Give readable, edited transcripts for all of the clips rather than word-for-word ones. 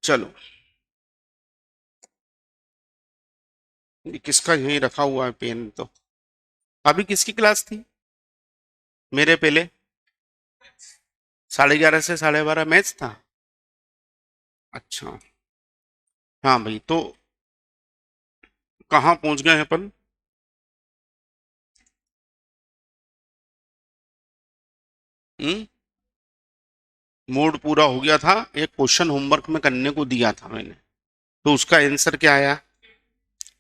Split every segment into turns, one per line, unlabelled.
चलो, ये किसका यहीं रखा हुआ है पेन तो। अभी किसकी क्लास थी मेरे पहले? 11:30 से 12:30 मैच था। अच्छा। हाँ भाई, तो कहाँ पहुंच गए हैं अपन? हम्म। मोड पूरा हो गया था। एक क्वेश्चन होमवर्क में करने को दिया था मैंने, तो उसका आंसर क्या आया?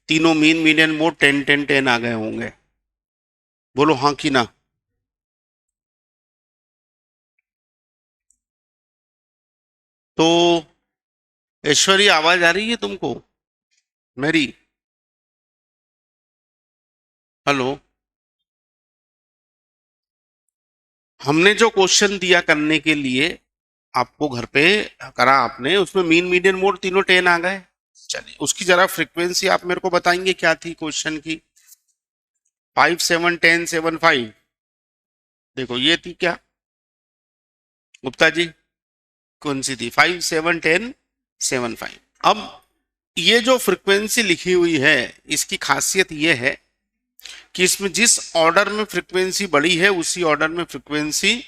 तीनों मीन मीडियन मोड 10 10 10 आ गए होंगे। बोलो हाँ कि ना। तो ऐश्वर्या, आवाज आ रही है तुमको मेरी? हेलो। हमने जो क्वेश्चन दिया करने के लिए आपको घर पे, करा आपने, उसमें मीन मीडियन मोड तीनों 10 आ गए। चलिए, उसकी जरा फ्रीक्वेंसी आप मेरे को बताएंगे क्या थी क्वेश्चन की? 5 7 10 7 5। देखो ये थी क्या गुप्ता जी? कौन सी थी? 5 7 10 7 5। अब ये जो फ्रीक्वेंसी लिखी हुई है, इसकी खासियत ये है कि इसमें जिस ऑर्डर में फ्रीक्वेंसी बढ़ी है उसी ऑर्डर में फ्रीक्वेंसी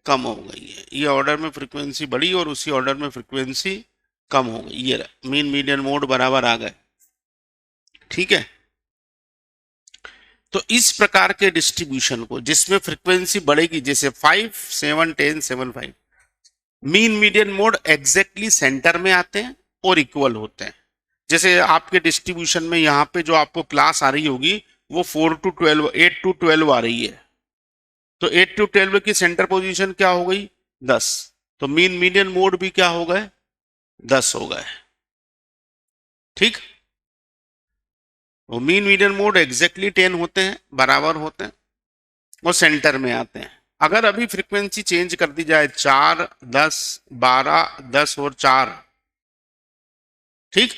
कम हो गई है। ये ऑर्डर में फ्रीक्वेंसी बढ़ी और उसी ऑर्डर में फ्रीक्वेंसी कम हो गई। ये मीन मीडियन मोड बराबर आ गए। ठीक है। तो इस प्रकार के डिस्ट्रीब्यूशन को जिसमें फ्रीक्वेंसी बढ़ेगी, जैसे 5 7 10 7 5, mean median mode exactly centre में आते हैं और इक्वल होते हैं। जैसे आपके डिस्ट्रीब्यूशन में यहाँ पे जो आपको क्लास आ रही होगी, वो 4 to 12, 8 to 12 आ रही है। तो 8 to 12 की सेंटर पोजीशन क्या हो गई? 10। तो मीन मीडियन मोड भी क्या हो गए? 10 हो गए। ठीक। वो मीन मीडियन मोड एग्जैक्टली 10 होते हैं, बराबर होते हैं, वो सेंटर में आते हैं। अगर अभी फ्रीक्वेंसी चेंज कर दी जाए, 4 10 12 10 और 4, ठीक,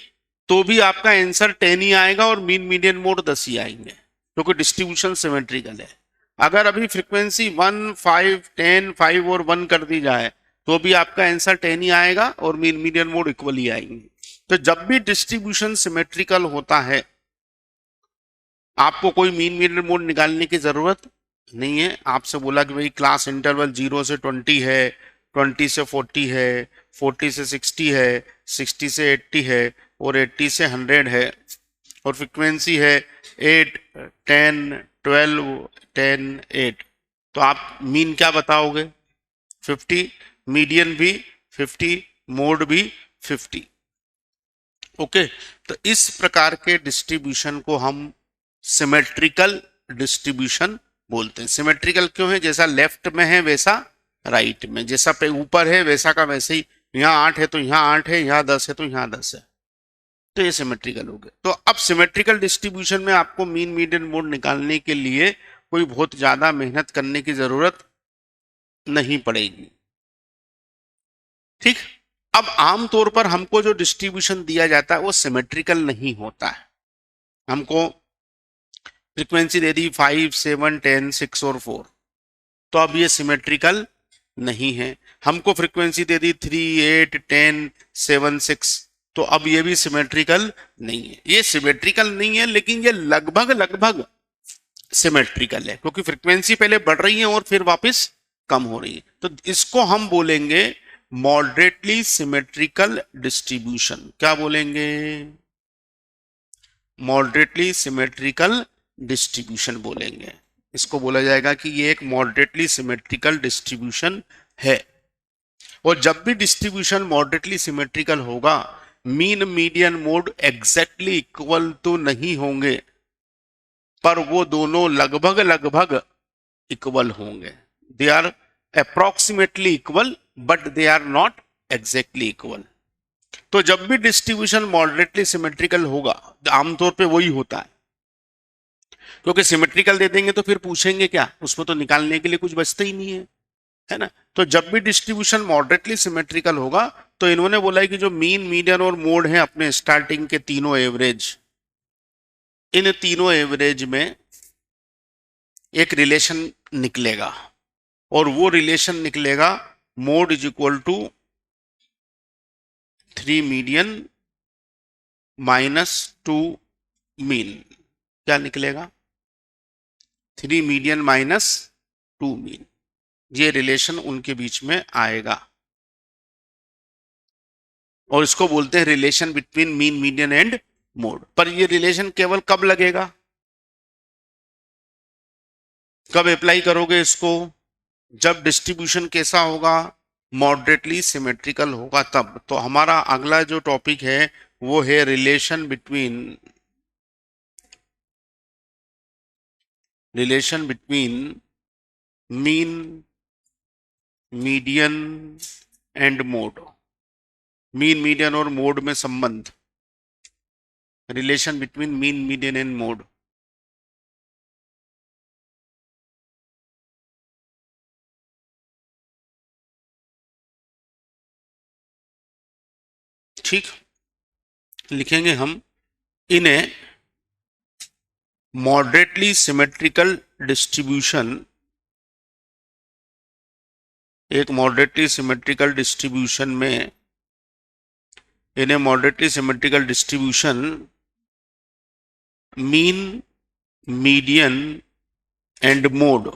तो भी आपका आंसर 10 ही आएगा और मीन मीडियन मोड 10 ही आएंगे, क्योंकि डिस्ट्रीब्यूशन सिमेट्रिकल है। अगर अभी फ्रीक्वेंसी 1 5 10 5 और 1 कर दी जाए, तो भी आपका आंसर 10 ही आएगा और मीन मीडियन मोड इक्वल ही आएंगे। तो जब भी डिस्ट्रीब्यूशन सिमेट्रिकल होता है, आपको कोई मीन मीडियन मोड निकालने की जरूरत नहीं है। आपसे बोला कि भाई क्लास इंटरवल 0 से 20 है, 20 से 40 है, 40 से 60 है, 60 से 80 है, और 80 से 100 है, और फ्रीक्वेंसी है 8 10 12 10 8। तो आप मीन क्या बताओगे? 50। मीडियन भी 50, मोड भी 50। ओके। तो इस प्रकार के डिस्ट्रीब्यूशन को हम सिमेट्रिकल डिस्ट्रीब्यूशन बोलते हैं। सिमेट्रिकल क्यों है? जैसा लेफ्ट में है वैसा राइट में, जैसा पे ऊपर है वैसा का वैसे ही। यहाँ 8 है तो यहाँ 8 है, यहाँ 10 है तो यहाँ 10 है। तो ये सिमेट्रिकल हो गया। तो अब सिमेट्रिकल डिस्ट्रीब्यूशन में आपको मीन मीडियन मोड निकालने के लिए कोई बहुत ज्यादा मेहनत करने की जरूरत नहीं पड़ेगी। ठीक। अब आमतौर पर हमको जो डिस्ट्रीब्यूशन दिया जाता है वो सिमेट्रिकल नहीं होता है। हमको फ्रीक्वेंसी दे दी 5 7 10 6 और 4, तो अब ये सिमेट्रिकल नहीं है। हमको फ्रीक्वेंसी दे दी 3 8 10 7 6, तो अब ये भी सिमेट्रिकल नहीं है। ये सिमेट्रिकल नहीं है, लेकिन ये लगभग लगभग सिमेट्रिकल है, क्योंकि फ्रीक्वेंसी पहले बढ़ रही है और फिर वापस कम हो रही है। तो इसको हम बोलेंगे मॉडरेटली सिमेट्रिकल डिस्ट्रीब्यूशन। क्या बोलेंगे? मॉडरेटली सिमेट्रिकल डिस्ट्रीब्यूशन बोलेंगे। इसको बोला जाएगा कि ये एक मॉडरेटली सिमेट्रिकल डिस्ट्रीब्यूशन है। और जब भी डिस्ट्रीब्यूशन मॉडरेटली सिमेट्रिकल होगा, mean median mode exactly equal तो नहीं होंगे, पर वो दोनों लगभग लगभग इक्वल होंगे। They are approximately equal, but they are not exactly equal. तो जब भी डिस्ट्रीब्यूशन मॉडरेटली सिमेट्रिकल होगा, आमतौर पे वही होता है, क्योंकि सिमेट्रिकल दे देंगे तो फिर पूछेंगे क्या? उसमें तो निकालने के लिए कुछ बचता ही नहीं है, है ना। तो जब भी डिस्ट्रीब्यूशन मॉडरेटली सिमेट्रिकल होगा, तो इन्होंने बोला है कि जो मीन मीडियन और मोड है अपने स्टार्टिंग के तीनों एवरेज, इन तीनों एवरेज में एक रिलेशन निकलेगा, और वो रिलेशन निकलेगा mode is equal to 3 median -2 mean, क्या निकलेगा? 3 मीडियन -2 मीन, ये रिलेशन उनके बीच में आएगा और इसको बोलते हैं relation between mean, median and mode. पर ये रिलेशन केवल कब लगेगा, कब अप्लाई करोगे इसको? जब डिस्ट्रीब्यूशन कैसा होगा? मॉडरेटली सिमेट्रिकल होगा तब। तो हमारा अगला जो टॉपिक है वो है relation between mean, median and mode. Mean, median और मोड में संबंध, relation between mean, median and mode. ठीक, लिखेंगे हम in a moderately symmetrical distribution, एक मॉडरेटली सिमेट्रिकल डिस्ट्रीब्यूशन में, in a moderately symmetrical distribution mean, median and mode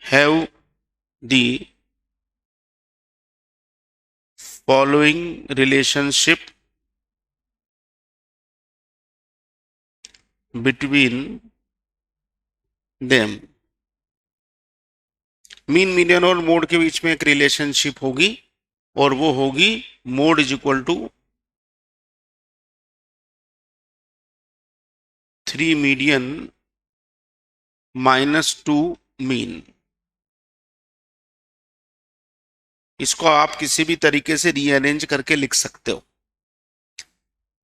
have the following relationship between them. Mean, median और mode के बीच में एक रिलेशनशिप होगी और वो होगी mode is equal to 3 median -2 mean. इसको आप किसी भी तरीके से रीअरेंज करके लिख सकते हो।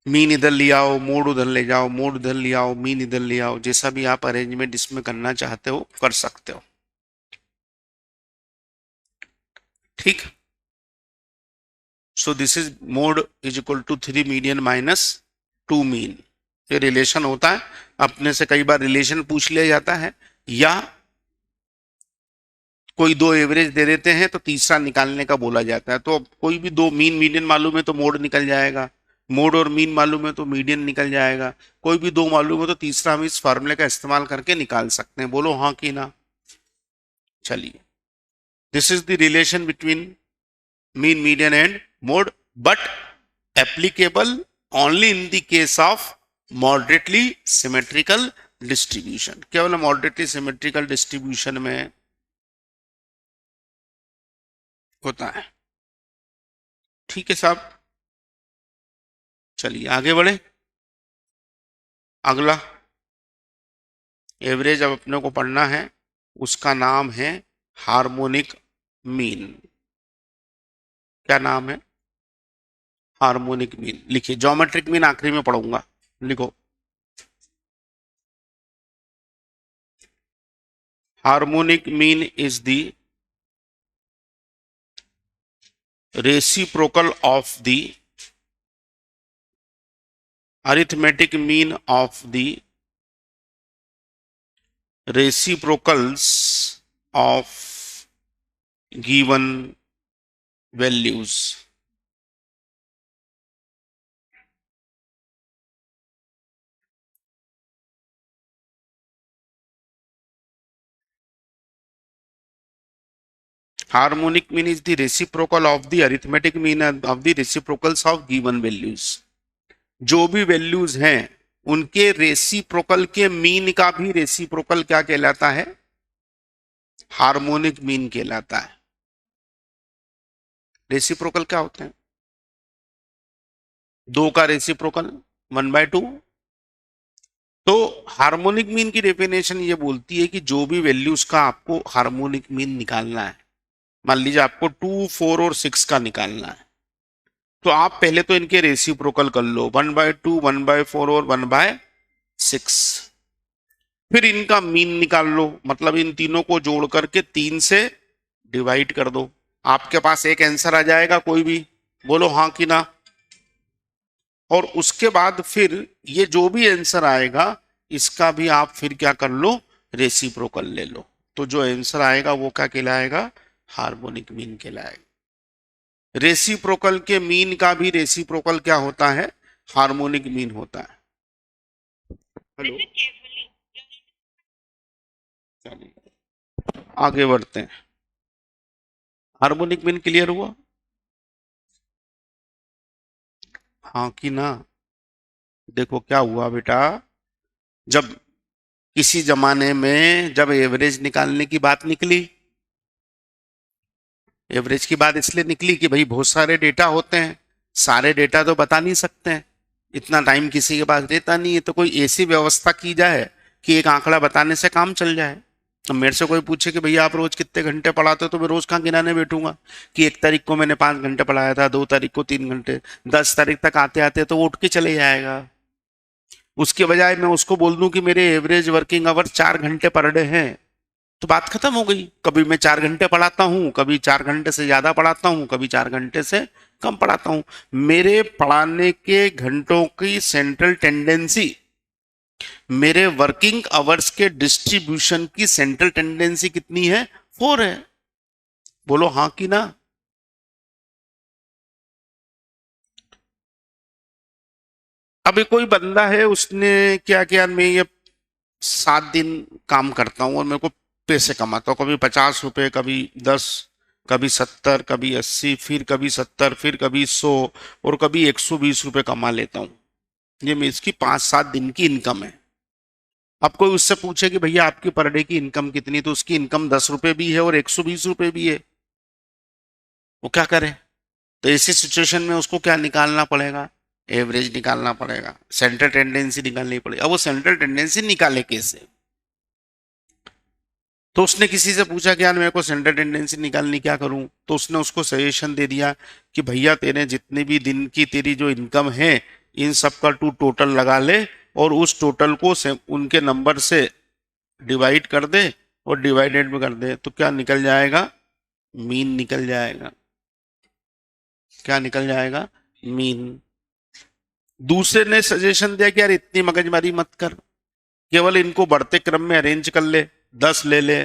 मीन इधर ले आओ, मोड उधर ले जाओ, मोड इधर ले आओ, मीन इधर ले आओ, जैसा भी आप अरेंजमेंट इसमें करना चाहते हो कर सकते हो। ठीक, so this is mode is equal to 3 median -2 mean. ये रिलेशन होता है। अपने से कई बार रिलेशन पूछ लिया जाता है या कोई दो एवरेज दे देते हैं तो तीसरा निकालने का बोला जाता है। तो कोई भी दो, मीन मीडियन मालूम है तो मोड निकल जाएगा, मोड और मीन मालूम है तो मीडियन निकल जाएगा, कोई भी दो मालूम है तो तीसरा हम इस फॉर्मूले का इस्तेमाल करके निकाल सकते हैं। बोलो हाँ कि ना? चलिए, this is the relation between mean, median and mode, but applicable only in the case of moderately symmetrical distribution. केवल मॉडरेटली सिमेट्रिकल डिस्ट्रीब्यूशन में होता है। ठीक है साहब, चलिए आगे बढ़े। अगला एवरेज अब अपने को पढ़ना है, उसका नाम है हार्मोनिक मीन। क्या नाम है? Harmonic mean. लिखिए, ज्योमेट्रिक मीन आखिरी में पढ़ूंगा, लिखो। Harmonic mean is the reciprocal of the arithmetic mean of the reciprocals of given values। Harmonic mean is the reciprocal of the arithmetic mean of the reciprocals of given values। जो भी values हैं उनके reciprocal के mean का भी reciprocal क्या कहलाता है? हार्मोनिक मीन कहलाता है। रेसिप्रोकल क्या होते हैं? दो का रेसिप्रोकल 1/2। तो हार्मोनिक मीन की डेफिनेशन ये बोलती है कि जो भी वैल्यूज का आपको हार्मोनिक मीन निकालना है, मान लीजिए आपको 2, 4 और 6 का निकालना है, तो आप पहले तो इनके रेसिप्रोकल कर लो, 1/2, 1/4 और 1/6। फिर इनका मीन निकाल लो, मतलब इन तीनों को जोड़ करके 3 से डिवाइड कर दो, आपके पास एक आंसर आ जाएगा कोई भी। बोलो हाँ कि ना? और उसके बाद फिर ये जो भी आंसर आएगा इसका भी आप फिर क्या कर लो? रेसिप्रोकल ले लो। तो जो आंसर आएगा वो क्या कहलाएगा? हार्मोनिक मीन कहलाएगा। रेसिप्रोकल के मीन का भी रेसिप्रोकल क्या होता है, हार्मोनिक मीन होता है। हेलो, चलिए आगे बढ़ते हैं। हार्मोनिक मीन क्लियर हुआ, हाँ कि ना? देखो क्या हुआ बेटा, जब किसी जमाने में जब एवरेज निकालने की बात निकली, एवरेज की बात इसलिए निकली कि भाई बहुत सारे डेटा होते हैं, सारे डेटा तो बता नहीं सकते हैं, इतना टाइम किसी के पास रहता नहीं है, तो कोई ऐसी व्यवस्था की जाए कि एक आंकड़ा बताने से काम चल जाए। अब मेरे से कोई पूछे कि भैया आप रोज कितने घंटे पढ़ाते हो, तो मैं रोज कहाँ गिनाने बैठूंगा कि 1 तारीख को मैंने 5 घंटे पढ़ाया था, 2 तारीख को 3 घंटे, 10 तारीख तक आते आते तो वो उठ के चले जाएगा। उसके बजाय मैं उसको बोल दूं कि मेरे एवरेज वर्किंग आवर 4 घंटे पर डे हैं, तो बात खत्म हो गई। कभी मैं 4 घंटे पढ़ाता हूँ, कभी 4 घंटे से ज्यादा पढ़ाता हूँ, कभी 4 घंटे से कम पढ़ाता हूँ। मेरे पढ़ाने के घंटों की सेंट्रल टेंडेंसी, मेरे वर्किंग आवर्स के डिस्ट्रीब्यूशन की सेंट्रल टेंडेंसी कितनी है, 4 है। बोलो हाँ कि ना? अभी कोई बंदा है, उसने क्या किया, मैं ये 7 दिन काम करता हूँ और मेरे को पैसे कमाता हूँ, कभी 50 रुपए, कभी 10, कभी 70, कभी 80, फिर कभी 70, फिर कभी 100, और कभी 120 रुपए कमा लेता हूँ। ये मेरी इसकी 5-7 दिन की इनकम है। अब कोई उससे पूछे कि भैया आपकी पर डे की इनकम कितनी, तो उसकी इनकम 10 रुपए भी है और 120 रुपए भी है, वो क्या करे? तो ऐसी सिचुएशन में उसको क्या निकालना पड़ेगा, एवरेज निकालना पड़ेगा, सेंट्रल टेंडेंसी निकालनी पड़ेगी। अब वो सेंट्रल टेंडेंसी निकाले कैसे? तो उसने किसी से पूछा कि यार मेरे को सेंट्रल टेंडेंसी निकालनी, क्या करूं? तो उसने उसको सजेशन दे दिया कि भैया तेरे जितने भी दिन की तेरी जो इनकम है, इन सब का तू टोटल लगा ले और उस टोटल को उनके नंबर से डिवाइड कर दे और डिवाइडेड में कर दे, तो क्या निकल जाएगा, मीन निकल जाएगा। क्या निकल जाएगा, मीन। दूसरे ने सजेशन दिया कि यार इतनी मगजमारी मत कर, केवल इनको बढ़ते क्रम में अरेंज कर ले, 10 ले ले,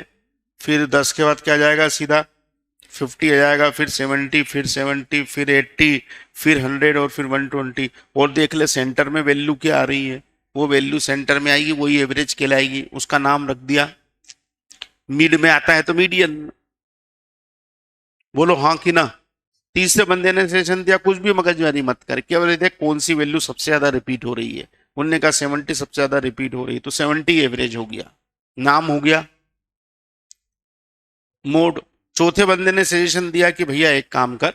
फिर 10 के बाद क्या जाएगा, सीधा 50 आ जाएगा, फिर 70, फिर 70, फिर 80, फिर 100 और फिर 120, और देख ले सेंटर में वैल्यू क्या आ रही है, वो वैल्यू सेंटर में आएगी, वही एवरेज कहलाएगी। उसका नाम रख दिया, मिड में आता है तो मीडियन। बोलो हाँ कि ना? तीसरे बंदे ने सजेशन दिया कुछ भी मगजमारी मत कर, केवल ये देख कौन सी वैल्यू सबसे ज्यादा रिपीट हो रही है। उनने कहा 70 सबसे ज्यादा रिपीट हो रही है, तो 70 एवरेज हो गया, नाम हो गया मोड। चौथे बंदे ने सजेशन दिया कि भैया एक काम कर,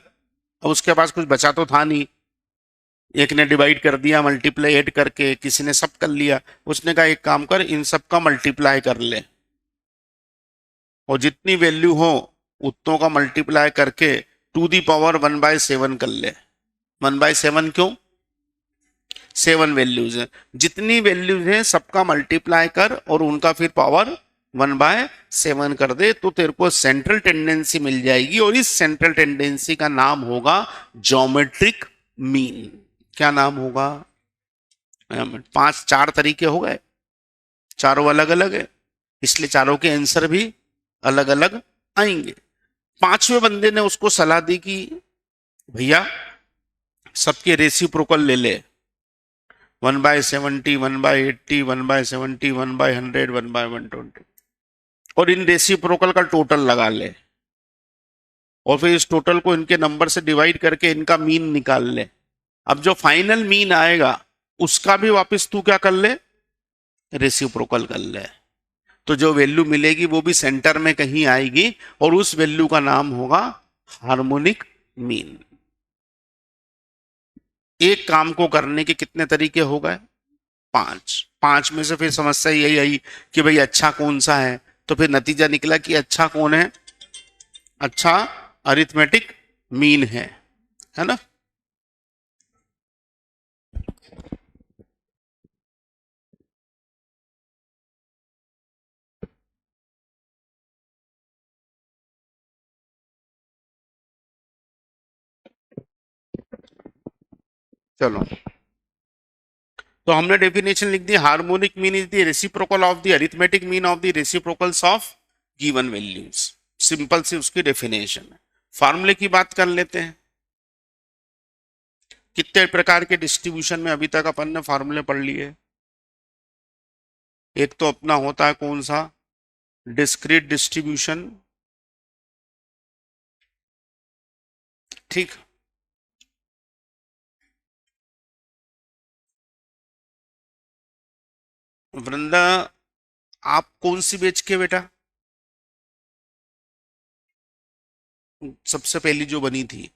अब उसके पास कुछ बचा तो था नहीं, एक ने डिवाइड कर दिया मल्टीप्लाई ऐड करके, किसी ने सब कर लिया, उसने कहा एक काम कर, इन सब का मल्टीप्लाई कर ले और जितनी वैल्यू हो उतनों का मल्टीप्लाई करके टू दी पावर 1/7 कर ले। 1/7 क्यों? 7 वैल्यूज है, जितनी वैल्यूज हैं सबका मल्टीप्लाई कर और उनका फिर पावर 1/7 कर दे, तो तेरे को सेंट्रल टेंडेंसी मिल जाएगी और इस सेंट्रल टेंडेंसी का नाम होगा ज्योमेट्रिक मीन। क्या नाम होगा? 4 तरीके हो गए, चारों अलग अलग है, इसलिए चारों के आंसर भी अलग अलग आएंगे। पांचवें बंदे ने उसको सलाह दी कि भैया सबके रेसिप्रोकल ले ले, 1/70, 1/80, 1/70, 1/100, 1/120, और इन रेसिप्रोकल का टोटल लगा ले और फिर इस टोटल को इनके नंबर से डिवाइड करके इनका मीन निकाल ले। अब जो फाइनल मीन आएगा उसका भी वापस तू क्या कर ले, रेसिप्रोकल कर ले, तो जो वैल्यू मिलेगी वो भी सेंटर में कहीं आएगी और उस वैल्यू का नाम होगा हार्मोनिक मीन। एक काम को करने के कितने तरीके हो गए? 5। 5 में से फिर समस्या यही आई कि भाई अच्छा कौन सा है, तो फिर नतीजा निकला कि अच्छा कौन है, अच्छा अरिथमेटिक मीन है ना? चलो, तो हमने डेफिनेशन लिख दी, harmonic mean is the reciprocal of the arithmetic mean of the reciprocals of given values. Simple सी उसकी डेफिनेशन है। फार्मूले की बात कर लेते हैं। कितने प्रकार के डिस्ट्रीब्यूशन में अभी तक अपन ने फॉर्मूले पढ़ लिए? एक तो अपना होता है कौन सा, डिस्क्रीट डिस्ट्रीब्यूशन, ठीक। वृंदा, आप कौन सी बेच के बेटा? सबसे पहली जो बनी थी,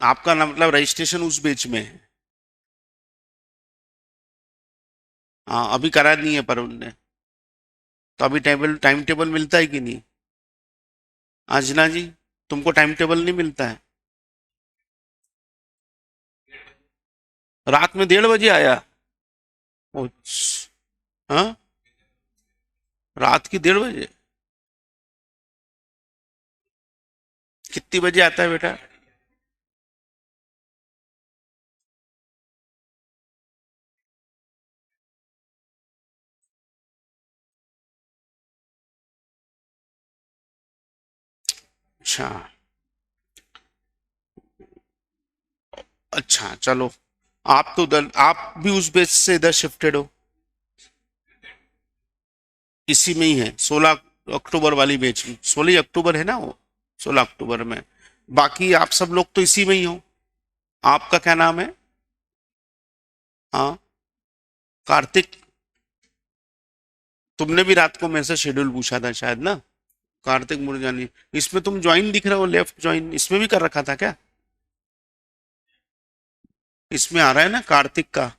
आपका ना मतलब रजिस्ट्रेशन उस बेच में है? हाँ, अभी करा नहीं है पर उनने, तो अभी टाइम टेबल मिलता है कि नहीं? आजना जी, तुमको टाइम टेबल नहीं मिलता है? रात में 1:30 बजे आया? ओ, हाँ, रात की 1:30 बजे? कितनी बजे आता है बेटा? अच्छा। अच्छा चलो, आप तो उधर, आप भी उस बेच से इधर शिफ्टेड हो? इसी में ही है 16 अक्टूबर वाली बेच में, 16 अक्टूबर है ना वो, 16 अक्टूबर में। बाकी आप सब लोग तो इसी में ही हो। आपका क्या नाम है? हाँ, कार्तिक। तुमने भी रात को मेरे से शेड्यूल पूछा था शायद ना? कार्तिक मुरजानी। इसमें तुम ज्वाइन दिख रहे हो, लेफ्ट ज्वाइन, इसमें भी कर रखा था क्या? इसमें आ रहा है ना कार्तिक का।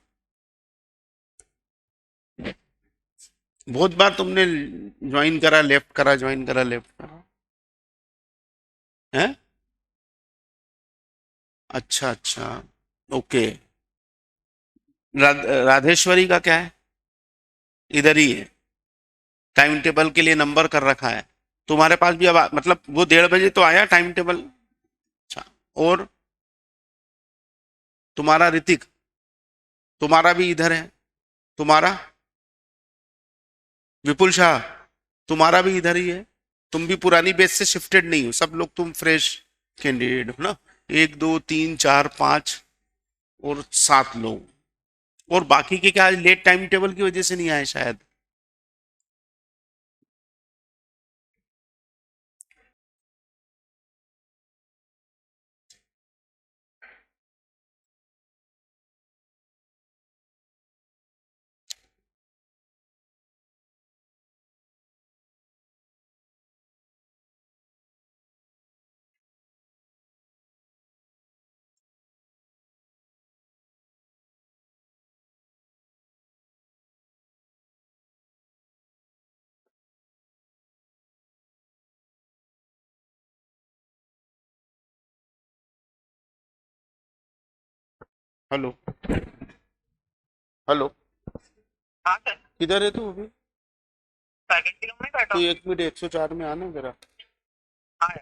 बहुत बार तुमने ज्वाइन करा, लेफ्ट करा, ज्वाइन करा, लेफ्ट करा। है? अच्छा अच्छा, ओके। राधेश्वरी का क्या है? इधर ही है, टाइम टेबल के लिए नंबर कर रखा है। तुम्हारे पास भी अब मतलब वो 1:30 बजे तो आया टाइम टेबल। अच्छा। और तुम्हारा ऋतिक, तुम्हारा भी इधर है। तुम्हारा विपुल शाह, तुम्हारा भी इधर ही है। तुम भी पुरानी बेस से शिफ्टेड नहीं हो, सब लोग तुम फ्रेश कैंडिडेट हो ना। 1 2 3 4 5 और 7 लोग। और बाकी के क्या लेट टाइम टेबल की वजह से नहीं आए शायद? हेलो? हेलो? हाँ सर। किधर है तू अभी? फैकल्टी रूम में बैठा तू हूँ। 1 मिनट, 104 में आना जरा। हाँ।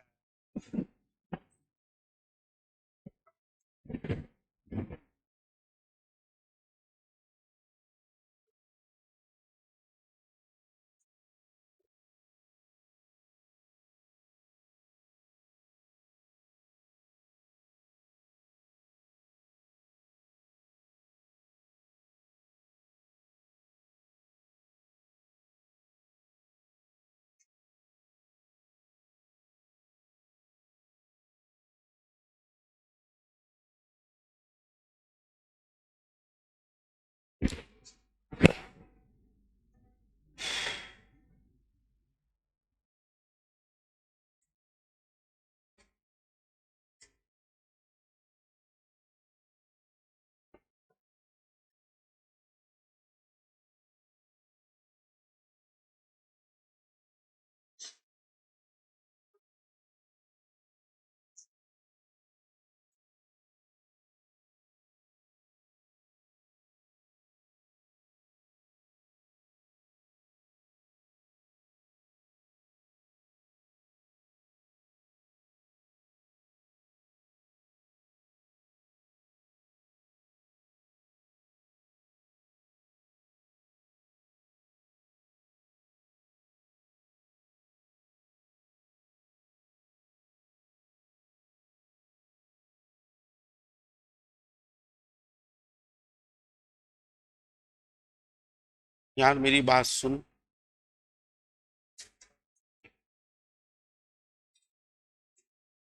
यार मेरी बात सुन,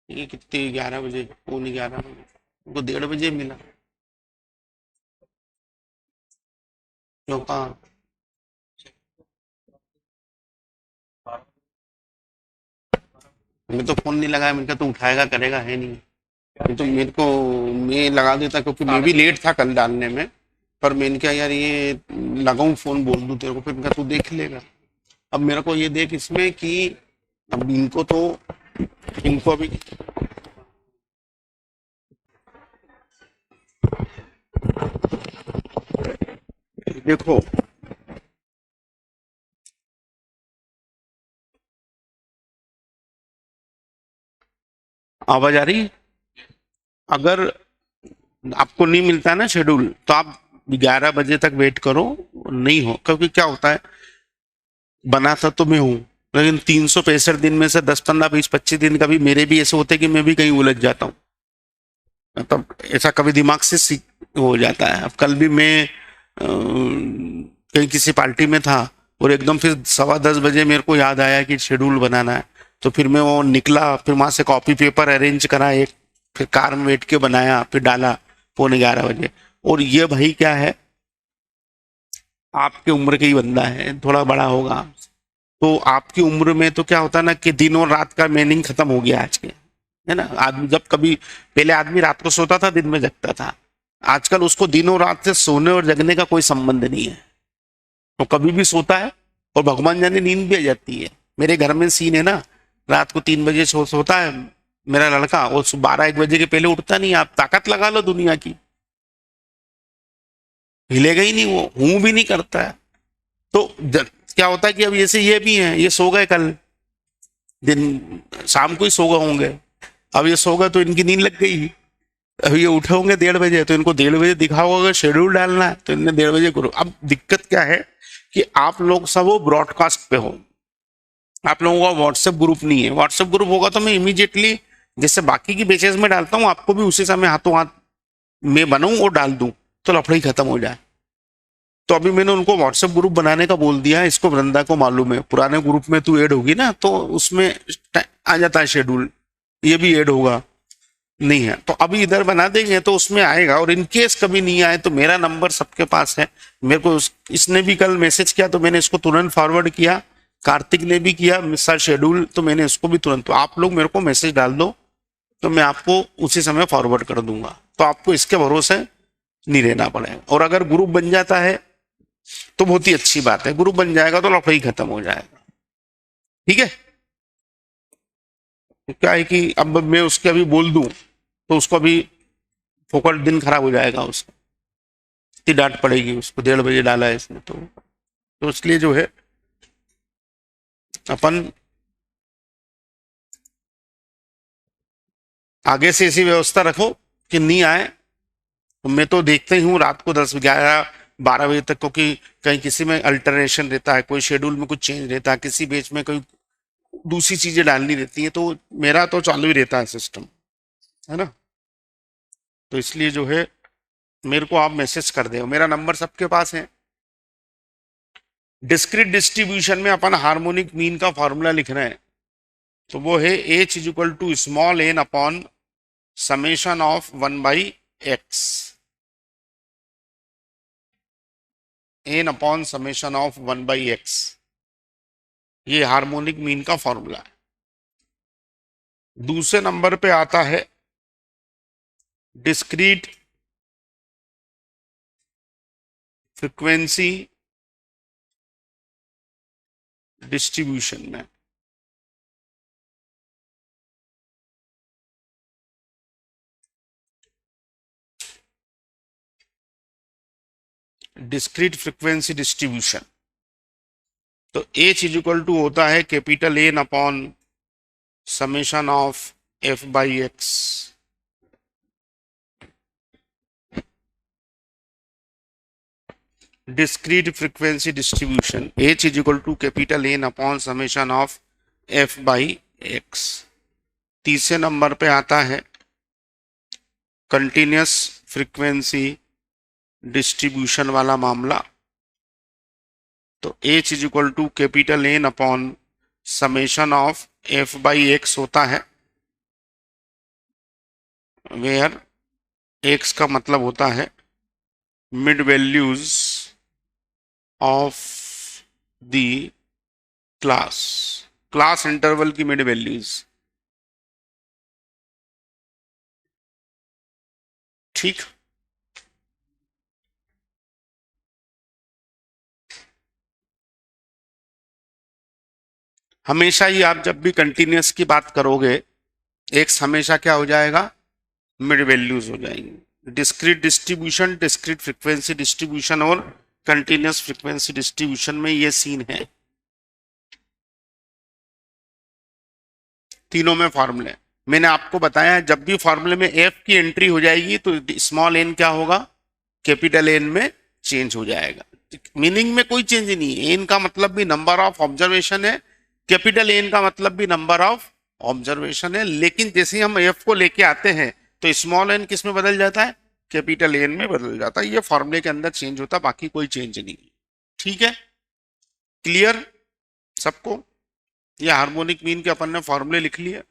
ये कितने 11 बजे, पौने 11 बजे, उनको 1:30 बजे मिला। क्यों कहाँ? मैं तो फोन नहीं लगाया, मैंने कहा तो उठाएगा करेगा है नहीं। ये तो मेरे को, मैं लगा देता क्योंकि मैं भी लेट था कल डालने में। पर मैंने कहा यार ये लगाऊं फोन, बोल दूं तेरे को, फिर मैंने कहा तू देख लेगा। अब मेरे को ये देख इसमें कि अब इनको अभी देखो, आवाज आ रही है? अगर आपको नहीं मिलता है ना शेड्यूल, तो आप 11 बजे तक वेट करो। नहीं हो, क्योंकि क्या होता है, बनाता तो मैं हूँ, लेकिन 365 दिन में से 10, 15, 20, 25 दिन कभी मेरे भी ऐसे होते हैं कि मैं भी कहीं उलझ जाता हूँ। मतलब ऐसा कभी दिमाग से सीख हो जाता है। अब कल भी मैं कहीं किसी पार्टी में था, और एकदम फिर 10:15 बजे मेरे को याद आया कि शेड्यूल बनाना है। तो फिर मैं वो निकला, फिर वहां से कॉपी पेपर अरेंज करा एक, फिर कार में बैठ के बनाया, फिर डाला पौने 11 बजे। और ये भाई क्या है, आपके उम्र का ही बंदा है, थोड़ा बड़ा होगा। तो आपकी उम्र में तो क्या होता है ना कि दिन और रात का मीनिंग खत्म हो गया आज के, है ना। आदमी जब कभी, पहले आदमी रात को सोता था, दिन में जगता था। आजकल उसको दिन और रात से सोने और जगने का कोई संबंध नहीं है। तो कभी भी सोता है, और भगवान जाने नींद भी आ जाती है। मेरे घर में सीन है ना, रात को 3 बजे सोता है मेरा लड़का, और 12, 1 बजे के पहले उठता नहीं। आप ताकत लगा लो दुनिया की, हिलेगा ही नहीं, वो हूं भी नहीं करता है। तो क्या होता है कि अब ऐसे ये भी हैं, ये सो गए कल दिन, शाम को ही सो गए होंगे। अब ये सो गए तो इनकी नींद लग गई। अब ये उठे होंगे 1:30 बजे, तो इनको 1:30 बजे दिखाओ, अगर शेड्यूल डालना है तो इन्हें 1:30 बजे करो। अब दिक्कत क्या है कि आप लोग सब वो ब्रॉडकास्ट पे हो, आप लोगों का व्हाट्सएप ग्रुप नहीं है। व्हाट्सएप ग्रुप होगा तो मैं इमीडिएटली, जैसे बाकी की बेचेस में डालता हूँ, आपको भी उसी समय हाथों हाथ में बनाऊं और डाल दूं, तो लफड़ा ही खत्म हो जाए। तो अभी मैंने उनको व्हाट्सएप ग्रुप बनाने का बोल दिया है। इसको वृंदा को मालूम है, पुराने ग्रुप में तू ऐड होगी ना, तो उसमें आ जाता है शेड्यूल, ये भी ऐड होगा। नहीं है तो अभी इधर बना देंगे तो उसमें आएगा। और इन केस कभी नहीं आए तो मेरा नंबर सबके पास है। मेरे को इसने भी कल मैसेज किया तो मैंने इसको तुरंत फॉरवर्ड किया। कार्तिक ने भी किया सर शेड्यूल, तो मैंने इसको भी तुरंत, तो आप लोग मेरे को मैसेज डाल दो, तो मैं आपको उसी समय फॉरवर्ड कर दूंगा। तो आपको इसके भरोसे नहीं रहना पड़ेगा। और अगर ग्रुप बन जाता है तो बहुत ही अच्छी बात है, ग्रुप बन जाएगा तो लफड़ा ही खत्म हो जाएगा। ठीक है। क्या है कि अब मैं उसके अभी बोल दूं तो उसको अभी फोकट दिन खराब हो जाएगा उसका, इतनी डांट पड़ेगी उसको, 1:30 बजे डाला है इसने तो इसलिए जो है अपन आगे से ऐसी व्यवस्था रखो कि नहीं आए। तो मैं तो देखते ही हूँ रात को 10, 11, 12 बजे तक, क्योंकि कहीं किसी में अल्टरेशन रहता है, कोई शेड्यूल में कुछ चेंज रहता है, किसी बेच में कोई दूसरी चीजें डालनी रहती है, तो मेरा तो चालू ही रहता है सिस्टम, है ना। तो इसलिए जो है मेरे को आप मैसेज कर दो, मेरा नंबर सबके पास है। डिस्क्रीट डिस्ट्रीब्यूशन में अपन हार्मोनिक मीन का फॉर्मूला लिख रहे हैं, तो वो है H is equal to small N upon summation of 1/x, N upon summation of 1/x, ये हार्मोनिक मीन का फॉर्मूला है। दूसरे नंबर पे आता है डिस्क्रीट फ्रीक्वेंसी डिस्ट्रीब्यूशन में। डिस्क्रीट फ्रीक्वेंसी डिस्ट्रीब्यूशन, तो एच इज इक्वल टू होता है capital N upon summation of f/x। Discrete frequency distribution h is equal to capital N upon summation of f/x। तीसरे नंबर पे आता है कंटिन्यूस फ्रीक्वेंसी डिस्ट्रीब्यूशन वाला मामला, तो h is equal to capital N upon summation of f by X होता है, where x का मतलब होता है mid values of the class, class interval की मिड वैल्यूज। ठीक, हमेशा ही आप जब भी कंटिन्यूअस की बात करोगे, एक्स हमेशा क्या हो जाएगा, मिड वैल्यूज हो जाएंगे। Discrete distribution, discrete frequency distribution और कंटिन्यूअस फ्रीक्वेंसी डिस्ट्रीब्यूशन में ये सीन है, तीनों में फॉर्मूले। मैंने आपको बताया जब भी फॉर्मूले में एफ की एंट्री हो जाएगी तो स्मॉल एन क्या होगा, कैपिटल एन में चेंज हो जाएगा। मीनिंग में कोई चेंज नहीं है, एन का मतलब भी नंबर ऑफ ऑब्जर्वेशन है, कैपिटल एन का मतलब भी नंबर ऑफ ऑब्जर्वेशन है, लेकिन जैसे ही हम एफ को लेके आते हैं तो स्मॉल एन किस में बदल जाता है, कैपिटल एन में बदल जाता है। ये फॉर्मूले के अंदर चेंज होता है, बाकी कोई चेंज नहीं। ठीक है, क्लियर सबको? ये हार्मोनिक मीन के अपन ने फॉर्मूले लिख लिए।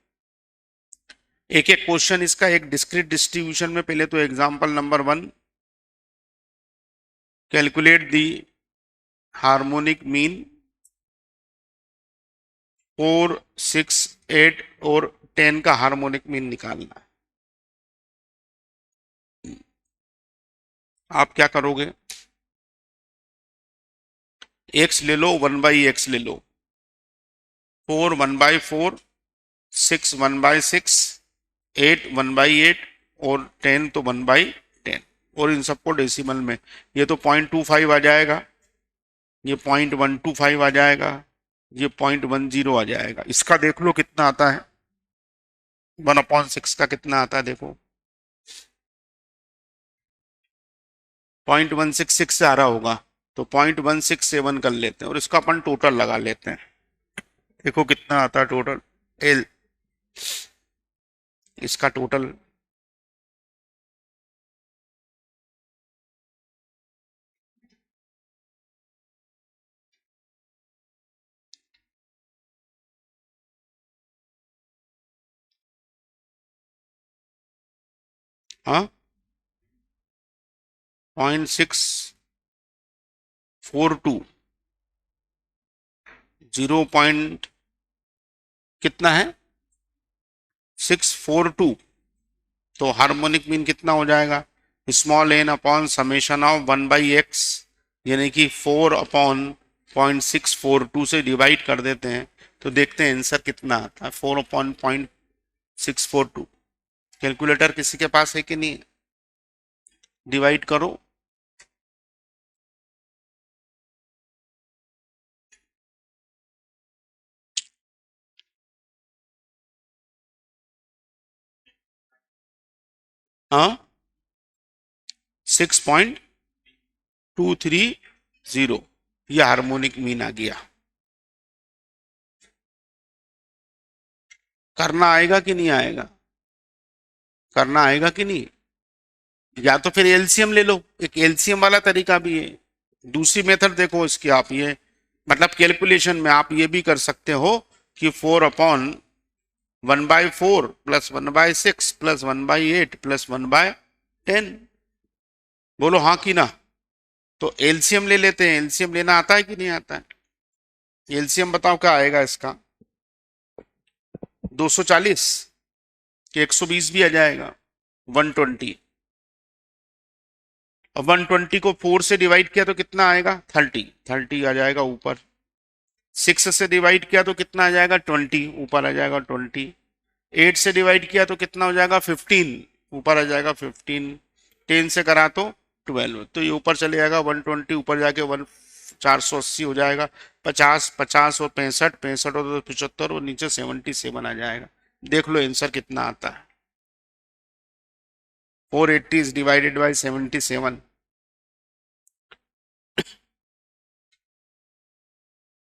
एक एक क्वेश्चन इसका, एक डिस्क्रीट डिस्ट्रीब्यूशन में। पहले तो example number 1, calculate the harmonic mean 4, 6, 8 और 10 का हार्मोनिक मीन निकालना है। आप क्या करोगे, एक्स ले लो, 1/x ले लो, 4 1/4, 6 1/6, 8 1/8 और 10 तो 1/10, और इन सबको डेसिमल में। ये तो 0.25 आ जाएगा, ये 0.125 आ जाएगा, ये 0.10 आ जाएगा। इसका देख लो कितना आता है, 1/6 का कितना आता है देखो, 0.166 से आ रहा होगा, तो 0.167 कर लेते हैं और इसका अपन टोटल लगा लेते हैं। देखो कितना आता है टोटल, एल इसका टोटल, हाँ 0.642, 0 पॉइंट कितना है 642, तो हार्मोनिक मीन कितना हो जाएगा, small N upon summation of 1/x, यानी कि 4 अपॉन 0.642 से डिवाइड कर देते हैं तो देखते हैं आंसर कितना आता है, 4 अपॉन 0.642। कैलकुलेटर किसी के पास है कि नहीं, डिवाइड करो। हाँ 6.230, ये हार्मोनिक मीन आ गया। करना आएगा कि नहीं आएगा, करना आएगा कि नहीं? या तो फिर एलसीएम ले लो, एक एलसीएम वाला तरीका भी है। दूसरी मेथड देखो इसकी, आप ये मतलब कैलकुलेशन में आप ये भी कर सकते हो कि 4 अपॉन 1/4 प्लस 1/6 प्लस 1/8 प्लस 1/10। बोलो हाँ कि ना? तो एलसीएम ले लेते हैं, एलसीएम लेना आता है कि नहीं आता है? एलसीएम बताओ क्या आएगा इसका, 240 कि 120 भी आ जाएगा, 120। और 120 को 4 से डिवाइड किया तो कितना आएगा, 30, 30 आ जाएगा ऊपर। 6 से डिवाइड किया तो कितना आ जाएगा, 20 ऊपर आ जाएगा 20। 8 से डिवाइड किया तो कितना हो जाएगा, 15 ऊपर आ जाएगा 15। 10 से करा तो 12, तो ये ऊपर चले जाएगा 120, ऊपर जाके 480 हो जाएगा। 50, 50 और 65, 65 और 75 और नीचे 77 आ जाएगा। देख लो आंसर कितना आता है, 480 इज डिवाइडेड बाई 77,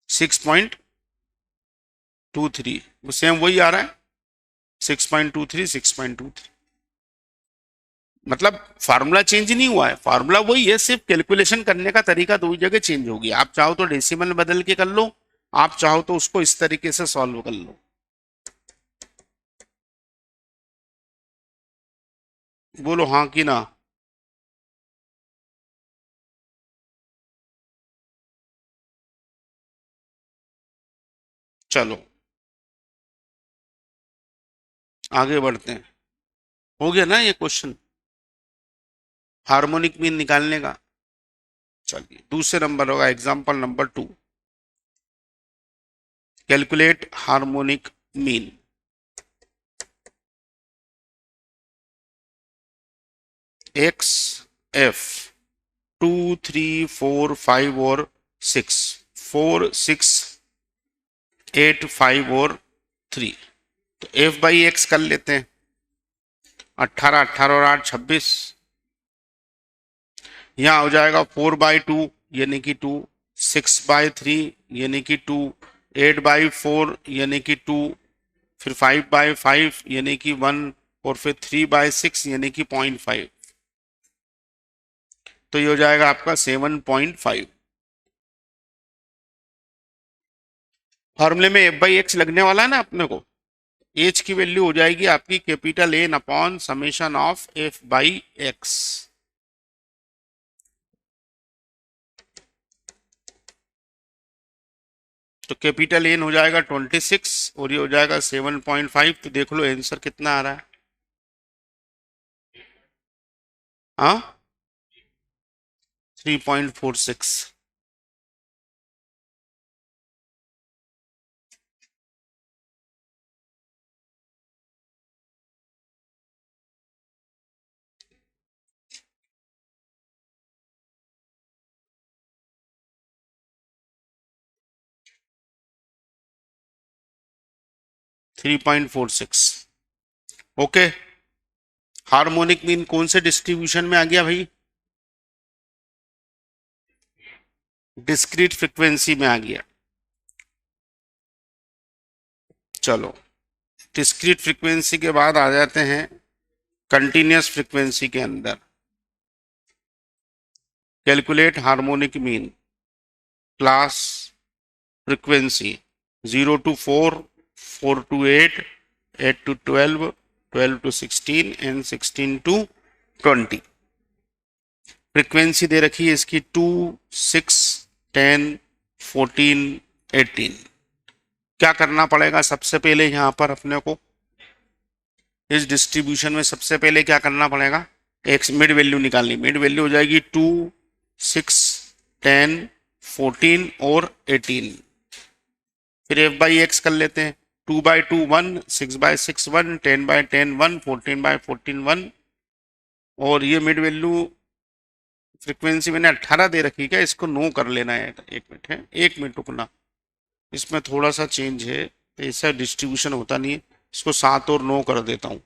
6.23, सेम वही आ रहा है, 6.23, 6.23। मतलब फार्मूला चेंज नहीं हुआ है, फार्मूला वही है, सिर्फ कैलकुलेशन करने का तरीका दो ही जगह चेंज होगी। आप चाहो तो डेसिमल बदल के कर लो, आप चाहो तो उसको इस तरीके से सॉल्व कर लो। बोलो हाँ कि ना। चलो आगे बढ़ते हैं। हो गया ना ये क्वेश्चन हार्मोनिक मीन निकालने का। चलिए दूसरे नंबर होगा example number 2, calculate harmonic mean. X F 2 3 4 5 और 6, 4 6 8 5 और 3। तो एफ बाई एक्स कर लेते हैं। 18 18 और 8 26। यहाँ हो जाएगा 4/2 यानी कि 2, 6/3 यानी कि 2, 8/4 यानी कि 2, फिर 5/5 यानी कि 1, और फिर 3/6 यानी कि 0.5। तो ये हो जाएगा आपका 7.5। फॉर्मूले में एफ बाई एक्स लगने वाला है ना अपने को। एच की वैल्यू हो जाएगी आपकी capital N upon summation of F by X. तो कैपिटल एन हो जाएगा 26 और ये हो जाएगा 7.5। तो देख लो आंसर कितना आ रहा है। हाँ 3.46। 3.46। ओके। हार्मोनिक मीन कौन से डिस्ट्रीब्यूशन में आ गया भाई? डिस्क्रीट फ्रीक्वेंसी में आ गया। चलो डिस्क्रीट फ्रीक्वेंसी के बाद आ जाते हैं कंटिन्यूअस फ्रीक्वेंसी के अंदर। Calculate harmonic mean class frequency 0 to 4, 4 to 8, 8 to 12, 12 to 16 and 16 to 20। Frequency दे रखी है इसकी 2, 6, 10, 14, 18। क्या करना पड़ेगा सबसे पहले यहाँ पर अपने को? इस डिस्ट्रीब्यूशन में सबसे पहले क्या करना पड़ेगा? एक मिड वैल्यू निकालनी। मिड वैल्यू हो जाएगी 2, 6, 10, 14 और 18। फिर एफ बाई एक्स कर लेते हैं। 2/2 1, 6/6 1, 10/10 1, 14/14 1। और ये मिड वैल्यू फ्रीक्वेंसी मैंने 18 दे रखी, क्या इसको 9 कर लेना है? एक मिनट है, एक मिनट रुकना, इसमें थोड़ा सा चेंज है, ऐसा डिस्ट्रीब्यूशन होता नहीं है। इसको 7 और 9 कर देता हूँ,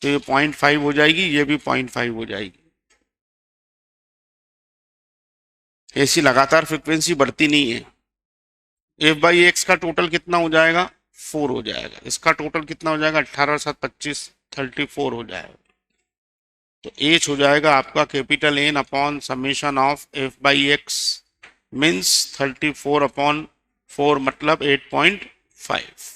तो ये 0.5 हो जाएगी, ये भी 0.5 हो जाएगी। ऐसी लगातार फ्रीक्वेंसी बढ़ती नहीं है। एफ बाई एक्स का टोटल कितना हो जाएगा? 4 हो जाएगा। इसका टोटल कितना हो जाएगा? 18 7 25, 34 हो जाएगा। तो एच हो जाएगा आपका capital N upon summation of F by X means 34/4 मतलब 8.5।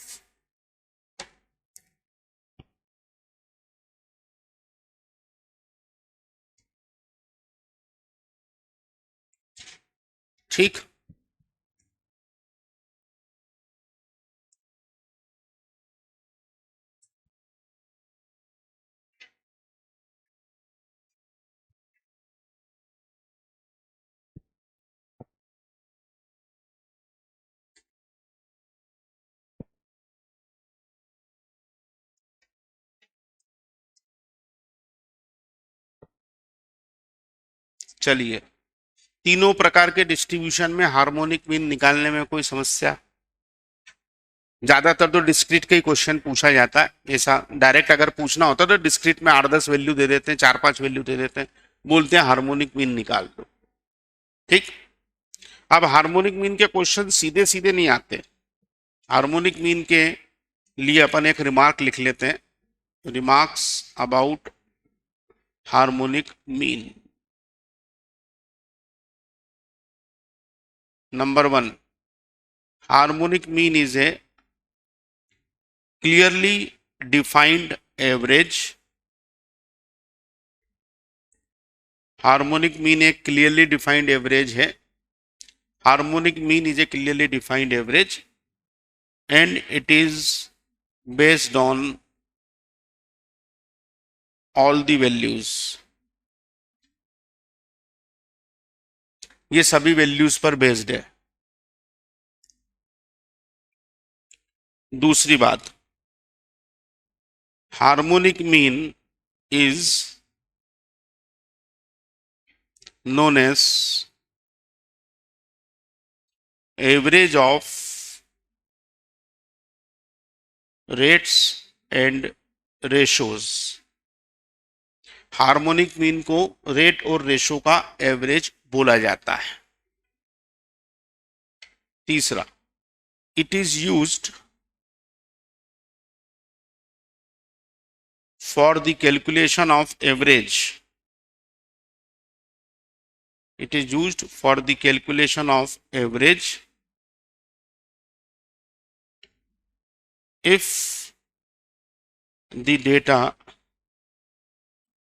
ठीक। चलिए तीनों प्रकार के डिस्ट्रीब्यूशन में हार्मोनिक मीन निकालने में कोई समस्या? ज्यादातर तो डिस्क्रीट का ही क्वेश्चन पूछा जाता है। ऐसा डायरेक्ट अगर पूछना होता तो डिस्क्रीट में 8-10 वैल्यू दे देते हैं, 4-5 वैल्यू दे देते हैं, बोलते हैं हार्मोनिक मीन निकाल दो। ठीक। अब हार्मोनिक मीन के क्वेश्चन सीधे सीधे नहीं आते। हार्मोनिक मीन के लिए अपन एक रिमार्क लिख लेते हैं, remarks about harmonic mean. Number one, harmonic mean is a clearly defined average. Harmonic mean एक क्लियरली डिफाइंड एवरेज है. Harmonic mean is a clearly defined average and it is based on all the values. ये सभी values पर based है. दूसरी बात, harmonic mean is known as average of rates and ratios. Harmonic mean को rate और ratio का average बोला जाता है. तीसरा, it is used for the calculation of average. It is used for the calculation of average if the data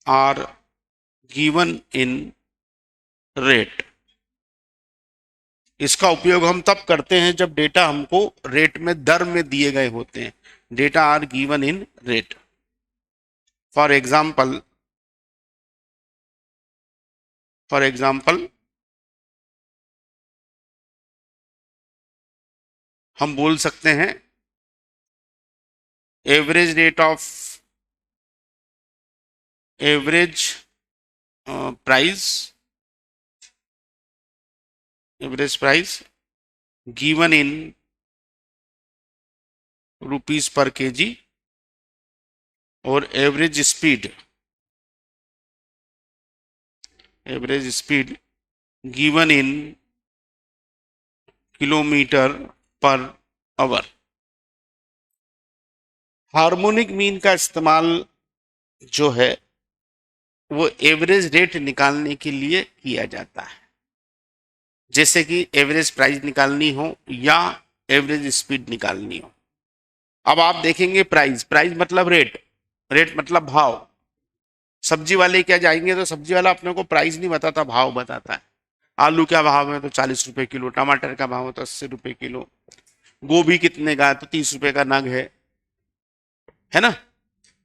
are given in rate. इसका उपयोग हम तब करते हैं जब डेटा हमको रेट में, दर में दिए गए होते हैं. Data are given in rate. For example हम बोल सकते हैं average rate of average price given in rupees per KG और average speed given in kilometre per hour. Harmonic mean का इस्तेमाल जो है वो एवरेज रेट निकालने के लिए किया जाता है. जैसे कि एवरेज प्राइस निकालनी हो या एवरेज स्पीड निकालनी हो. अब आप देखेंगे प्राइस मतलब रेट मतलब भाव. सब्जी वाले क्या जाएंगे तो सब्जी वाला अपने को प्राइस नहीं बताता, भाव बताता है. आलू क्या भाव है तो 40 रुपए किलो, टमाटर का भाव है तो 80 रुपए किलो, गोभी कितने का है तो 30 रुपए का नग है ना,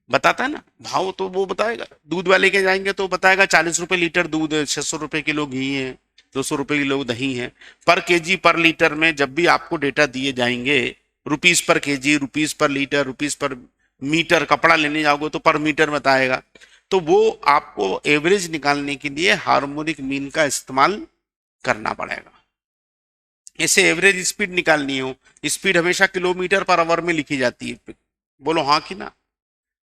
बताता है ना भाव. तो वो बताएगा. दूध वाले के जाएंगे तो बताएगा 40 रुपए लीटर दूध है, 600 रुपए किलो घी है, 200 रुपए किलो दही है. पर केजी पर लीटर में जब भी आपको डेटा दिए जाएंगे, रुपीस पर केजी, रुपीस पर लीटर, रुपीस पर मीटर, कपड़ा लेने जाओगे तो पर मीटर बताएगा. तो वो आपको एवरेज निकालने के लिए हार्मोनिक मीन का इस्तेमाल करना पड़ेगा. ऐसे एवरेज स्पीड निकालनी हो, स्पीड हमेशा किलोमीटर पर आवर में लिखी जाती है. बोलो हाँ कि ना.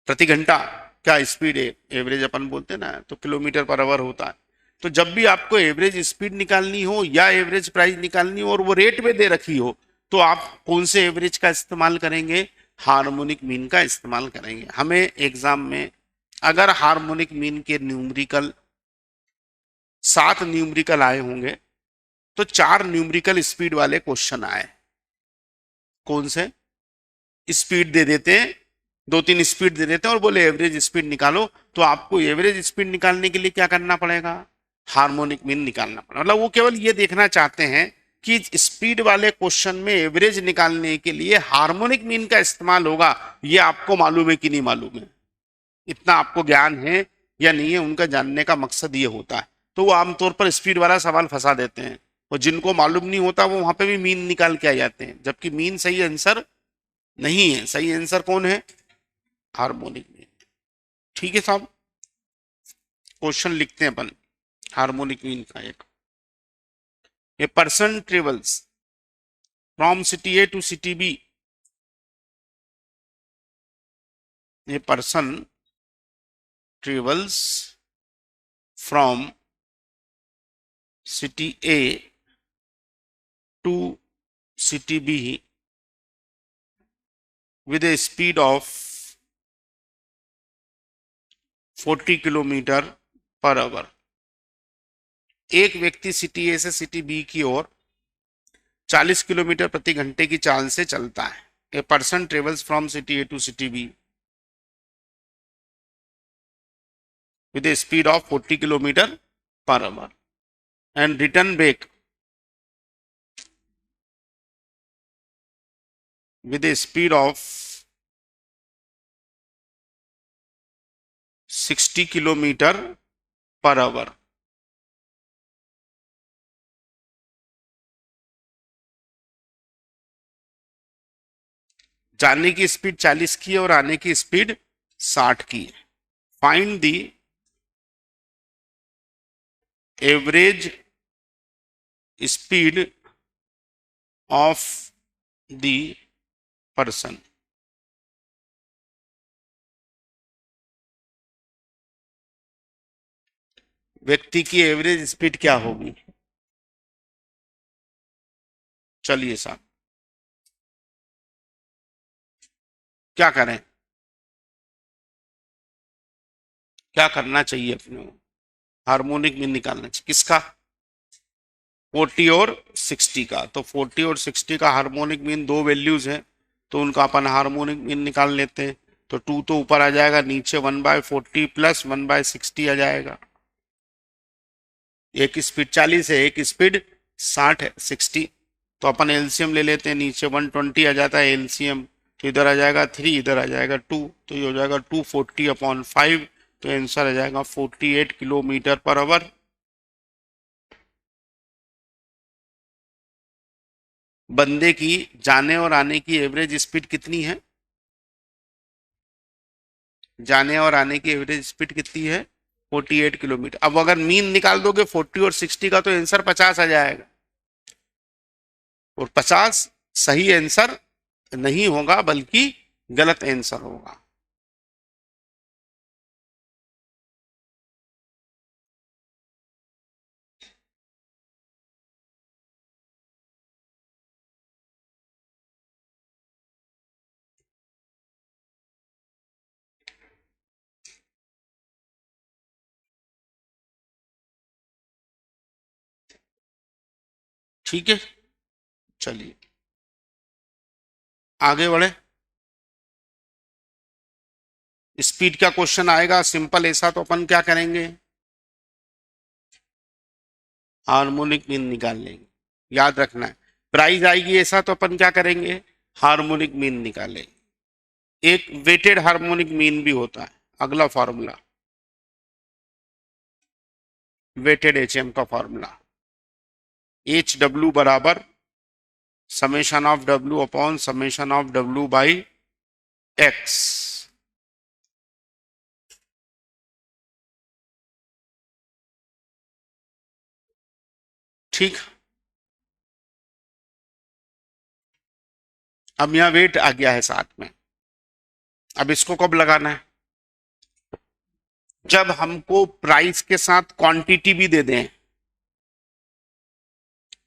प्रति घंटा क्या स्पीड है, एवरेज अपन बोलते हैं ना, तो किलोमीटर पर आवर होता है. तो जब भी आपको एवरेज स्पीड निकालनी हो या एवरेज प्राइस निकालनी हो और वो रेट में दे रखी हो, तो आप कौन से एवरेज का इस्तेमाल करेंगे, हार्मोनिक मीन का इस्तेमाल करेंगे. हमें एग्जाम में अगर हार्मोनिक मीन के न्यूमेरिकल 7 न्यूमेरिकल आए होंगे तो 4 न्यूमेरिकल स्पीड वाले क्वेश्चन आए. कौन से? स्पीड दे देते हैं, 2-3 स्पीड दे देते हैं और बोले एवरेज स्पीड निकालो. तो आपको एवरेज स्पीड निकालने के लिए क्या करना पड़ेगा, हार्मोनिक मीन निकालना पड़ेगा. मतलब वो केवल ये देखना चाहते हैं कि स्पीड वाले क्वेश्चन में एवरेज निकालने के लिए हार्मोनिक मीन का इस्तेमाल होगा. ये आपको मालूम है कि नहीं मालूम है, इतना आपको ज्ञान है या नहीं है, उनका जानने का मकसद ये होता है. तो वो आमतौर पर स्पीड वाला सवाल फंसा देते हैं और जिनको मालूम नहीं होता वो वहां पे भी मीन निकाल के आ जाते हैं, जबकि मीन सही आंसर नहीं है. सही आंसर कौन है, हार्मोनिक मीन. ठीक है साहब, क्वेश्चन लिखते हैं अपन हार्मोनिक मीन का. एक, a person travels from city A to city B. A person travels from city A to city B with a speed of 40 kilometer per hour. एक व्यक्ति सिटी ए से सिटी बी की ओर 40 kilometre प्रति घंटे की चाल से चलता है। A person travels from city A to city B with a speed of 40 kilometer per hour and return back with a speed of 60 kilometer per hour। जाने की स्पीड 40 की है और आने की स्पीड 60 की है। Find the average speed of the person. व्यक्ति की एवरेज स्पीड क्या होगी? चलिए साहब, क्या करें, क्या करना चाहिए अपने को? हार्मोनिक मीन निकालना चाहिए किसका? 40 और 60 का। तो 40 और 60 का हार्मोनिक मीन दो वैल्यूज हैं, तो उनका अपन हार्मोनिक मीन निकाल लेते हैं। तो 2 तो ऊपर आ जाएगा, नीचे 1/40 प्लस 1/60 आ जाएगा। एक स्पीड 40 है, एक स्पीड 60 है, 60। तो अपन एलसीएम ले लेते हैं, नीचे 120 आ जाता है एलसीएम, तो इधर आ जाएगा 3, इधर आ जाएगा 2, तो ये हो जाएगा 240/5। तो आंसर आ जाएगा 48 किलोमीटर पर आवर। बंदे की जाने और आने की एवरेज स्पीड कितनी है? जाने और आने की एवरेज स्पीड कितनी है? 48 किलोमीटर। अब अगर मीन निकाल दोगे 40 और 60 का, तो आंसर 50 आ जाएगा। और 50 सही आंसर नहीं होगा, बल्कि गलत आंसर होगा। ठीक है, चलिए आगे बढ़े। स्पीड का क्वेश्चन आएगा सिंपल ऐसा, तो अपन क्या करेंगे? हार्मोनिक मीन निकाल लेंगे। याद रखना है, प्राइस आएगी ऐसा, तो अपन क्या करेंगे? हार्मोनिक मीन निकालेंगे। एक वेटेड हार्मोनिक मीन भी होता है। अगला फॉर्मूला, वेटेड एचएम का फॉर्मूला, एच डब्ल्यू बराबर summation of W upon summation of W by x. ठीक, अब यहां वेट आ गया है साथ में। अब इसको कब लगाना है? जब हमको प्राइस के साथ क्वांटिटी भी दे दें।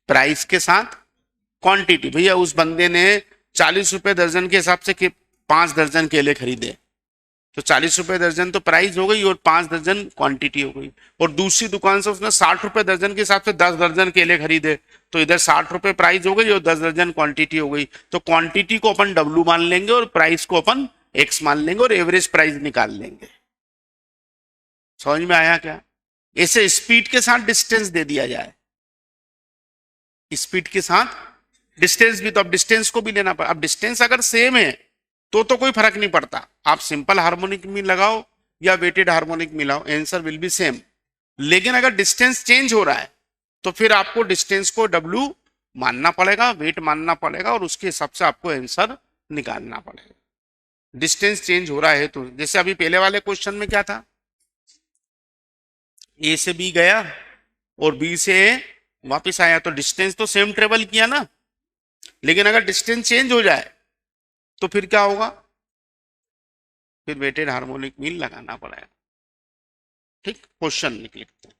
प्राइस के साथ क्वांटिटी, भैया उस बंदे ने 40 रुपए दर्जन के हिसाब से 5 दर्जन केले खरीदे, तो 40 रुपए दर्जन तो प्राइस हो गई और 5 दर्जन क्वांटिटी हो गई। और दूसरी दुकान से उसने 60 रुपए दर्जन के हिसाब से 10 दर्जन केले खरीदे, तो इधर 60 रुपए प्राइस हो गई और 10 दर्जन क्वांटिटी हो गई। तो क्वांटिटी को अपन डब्ल्यू मान लेंगे और प्राइस को अपन एक्स मान लेंगे और एवरेज प्राइस निकाल लेंगे। समझ में आया क्या? ऐसे स्पीड के साथ डिस्टेंस दे दिया जाए, स्पीड के साथ डिस्टेंस भी, तो अब डिस्टेंस को भी लेना पड़ा। अब डिस्टेंस अगर सेम है तो कोई फर्क नहीं पड़ता, आप सिंपल हार्मोनिक मीन लगाओ या वेटेड हार्मोनिक मिलाओ, आंसर विल बी सेम। लेकिन अगर डिस्टेंस चेंज हो रहा है, तो फिर आपको डिस्टेंस को डब्ल्यू मानना पड़ेगा, वेट मानना पड़ेगा, और उसके हिसाब से आपको आंसर निकालना पड़ेगा। डिस्टेंस चेंज हो रहा है तो, जैसे अभी पहले वाले क्वेश्चन में क्या था, ए से बी गया और बी से ए वापिस आया, तो डिस्टेंस तो सेम ट्रेवल किया ना। लेकिन अगर डिस्टेंस चेंज हो जाए तो फिर क्या होगा? फिर वेटेड हार्मोनिक मीन लगाना पड़ेगा। ठीक, क्वेश्चन लिखते हैं।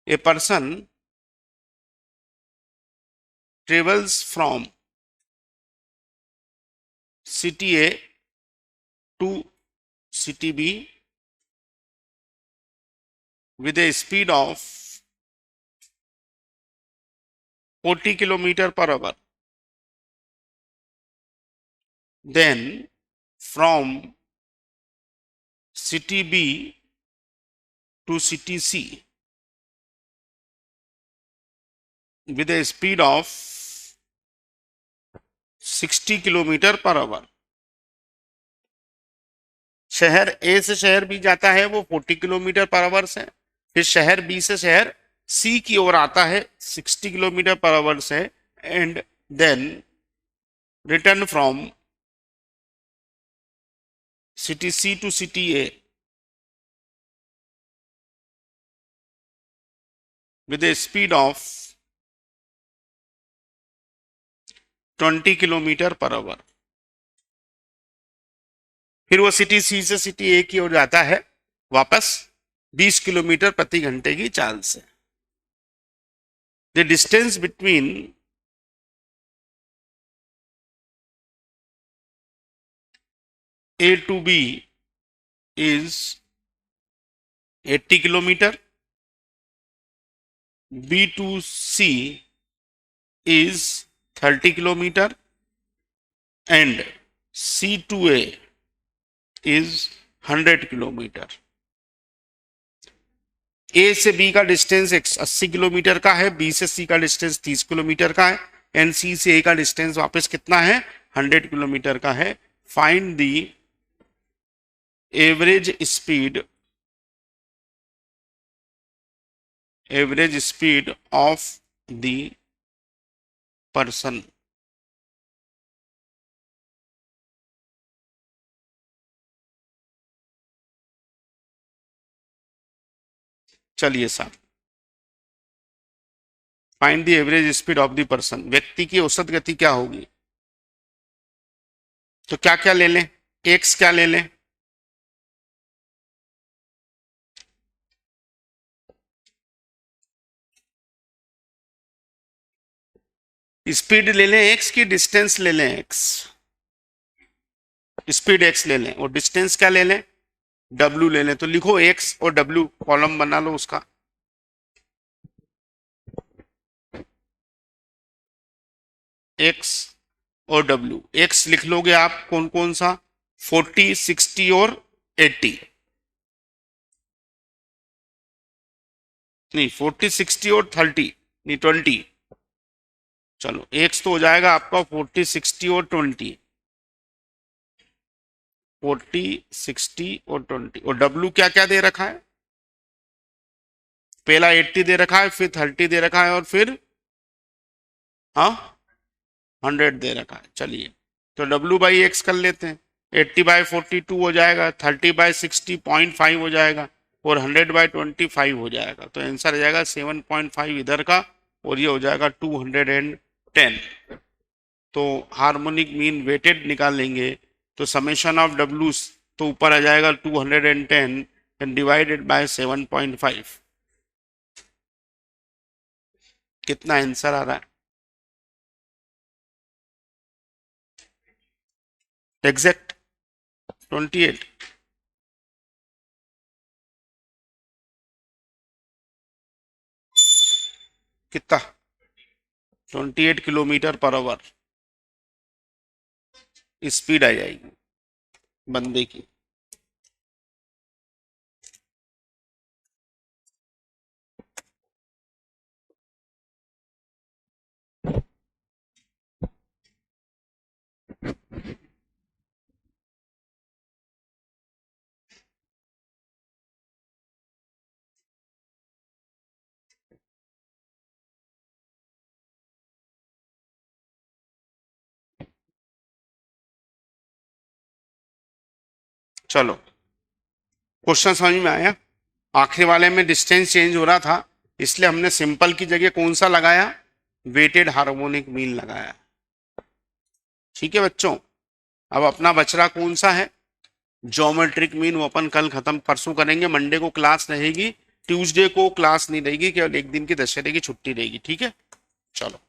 ए person travels from city A to city B with a speed of 40 km/h. Then from city B to city C with a speed of 60 km/h. शहर ए से शहर बी जाता है वो 40 km/h से, फिर शहर बी से शहर सी की ओर आता है 60 km/h से, and then return from city C to city A with a speed of 20 km/h. फिर वो सिटी सी से सिटी ए की ओर जाता है वापस 20 किलोमीटर प्रति घंटे की चाल से. The distance between A to B is 80 kilometre, B to C is 30 kilometer and C to A is 100 kilometer. A से B का डिस्टेंस 80 किलोमीटर का है, B से C का डिस्टेंस 30 किलोमीटर का है, एंड C से A का डिस्टेंस वापस कितना है 100 किलोमीटर का है. Find the average speed of the person. चलिए साहब, find the average speed of the person. व्यक्ति की औसत गति क्या होगी? तो क्या क्या ले लें? एक्स क्या ले लें? स्पीड ले लें एक्स की, डिस्टेंस ले लें एक्स. स्पीड एक्स ले लें और डिस्टेंस क्या ले लें? डब्ल्यू ले लें. तो लिखो एक्स और डब्ल्यू, कॉलम बना लो उसका. एक्स और डब्ल्यू. एक्स लिख लोगे आप कौन कौन सा? 40, 60 और 80. नहीं, 40, 60 और 30 नहीं 20. चलो एक्स तो हो जाएगा आपका 40, 60 और 20. 40, 60 और 20. और डब्ल्यू क्या क्या दे रखा है? पहला 80 दे रखा है, फिर 30 दे रखा है, और फिर 100 दे रखा है. चलिए तो डब्ल्यू बाई एक्स कर लेते हैं. 80/42 हो जाएगा, 30/60 हो जाएगा, और 100/25 हो जाएगा. तो आंसर आ जाएगा 7.5 इधर का, और ये हो जाएगा 210. तो हार्मोनिक मीन वेटेड निकालेंगे तो समेशन ऑफ डब्ल्यू तो ऊपर आ जाएगा 210 एंड डिवाइडेड बाय 7.5. कितना आंसर आ रहा है? एग्जैक्ट 28. कितना? 28 km/h स्पीड आ जाएगी बंदे की. चलो क्वेश्चन समझ में आया? आखिरी वाले में डिस्टेंस चेंज हो रहा था, इसलिए हमने सिंपल की जगह कौन सा लगाया? वेटेड हार्मोनिक मीन लगाया. ठीक है बच्चों. अब अपना बच रहा कौन सा है? Geometric mean. वो अपन कल खत्म, परसों करेंगे. मंडे को क्लास रहेगी, ट्यूसडे को क्लास नहीं रहेगी, केवल एक दिन की दशहरे की छुट्टी रहेगी. ठीक है, चलो.